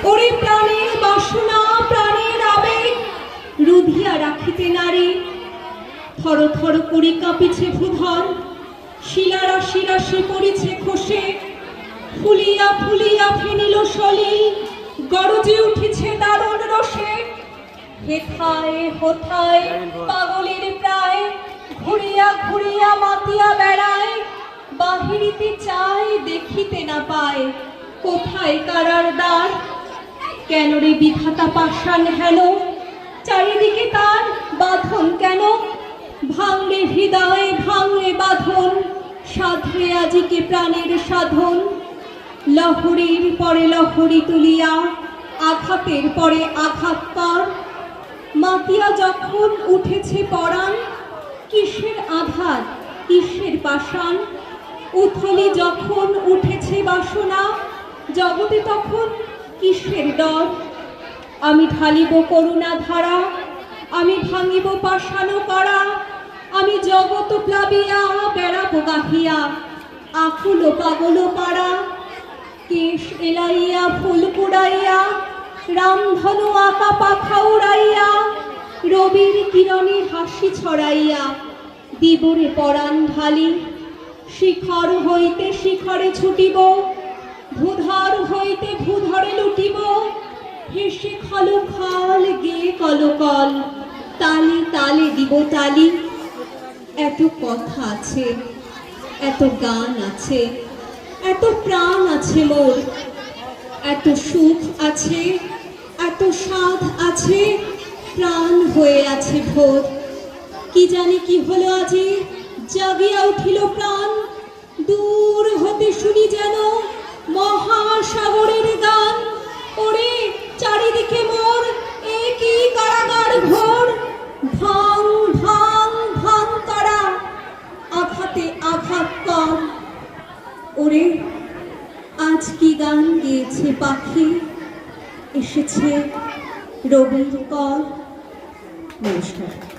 ওরে প্রাণের বাসনা প্রাণের আবেগ রুধিয়া রাখিতে নারী, থর থর করে কাঁপিছে ভূধর, শিলারাশি রাশি পড়িছে খসে, ফুলিয়া ফুলিয়া ফেনিল সলিল, গরজে উঠেছে দারুণ রসে। হেথায় হোথায় পাগলের প্রায়, ঘুরিয়া ঘুরিয়া মাতিয়া বেড়ায়, বাহিরিতে চায় দেখিতে না পায়, কোথায় কারার দ্বার। কেন রে বিধাতা পাষাণ হেন, চারিদিকে তার বাঁধন কেন? ভাঙলে হৃদয়ে ভাঙলে বাঁধন, সাধরে আজিকে প্রাণের সাধন। লহরীর পরে লহরী তুলিয়া, আঘাতের পরে আঘাত কর। মাতিয়া যখন উঠেছে পরাণ, কিসের আঘাত কিসের পাষাণ। উথলি যখন উঠেছে বাসনা, জগতে তখন কিসের ডর। আমি ঢালিব করুণা ধারা, আমি ভাঙিব পাষাণ করা, আমি জগৎ প্লাবিয়া বেড়াবো গাহিয়া, আকুল পাগল পাড়া। কেশ এলাইয়া ফুল কুড়াইয়া, রামধনু আঁকা পাখা উড়াইয়া, রবির কিরণে হাসি ছড়াইয়া, দিবরে পরাণ ঢালি। শিখর হইতে শিখরে ছুটিব, ভূধর হইতে ভূধরে লুটিব, হেসে খলো খল গেয়ে কলকল, তালে তালে দিব তালি। এত কথা আছে, এত গান আছে, এত প্রাণ আছে মোর, এত সুখ আছে, এত স্বাদ আছে, প্রাণ হয়ে আছে ভোর। কি জানি কি হলো আজি, জাগিয়া উঠিল প্রাণ, দূর হতে শুনি যেন মহাসাগরের গান। ওরে চারিদিকে মোর এ কি কারাগার ঘোর, ভাঙ ভাঙ ভাঙ করা, আঘাতে আঘাত কর। ওরে আজ কি গান গেয়েছে পাখি, এসেছে রবির কর। নমস্কার।